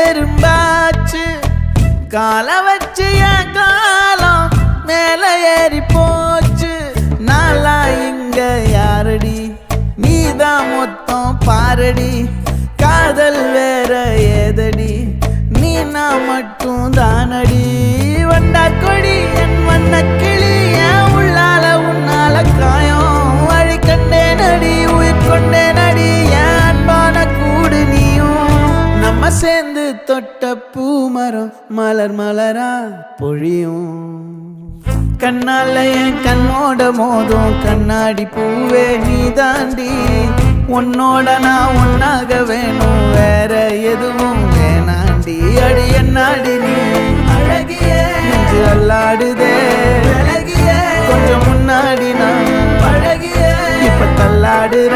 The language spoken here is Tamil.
எறும்பாச்சு கால வச்சு என் காலம் மேல ஏறி போச்சு நாளா இங்க யாரடி நீதான் மொத்தம் பாரடி காதல் வேற ஏதடி நீ நான் மட்டும் தானடி வண்டா கொடி என் வண்ண கிளி என் உள்ளால உன்னால காயம் வழி கண்டேன் அடி உயிர் கொண்டேன் அடி என் அன்பான கூடு நீயும் நம்ம சேர்ந்து தொட்ட பூமரம் மலர் மலரா பொழியும் கண்ணால என் கண்ணோட மோதும் கண்ணாடி பூவே நீ தாண்டி உன்னோட நான் ஒன்னாக வேணும் வேற எதுவும் வேணாண்டி அடி என்னாடி நீ அழகிய நெஞ்சு அல்லாடுதே அழகிய கொஞ்சம் முன்னாடி நான் அழகிய இப்ப தள்ளாடுற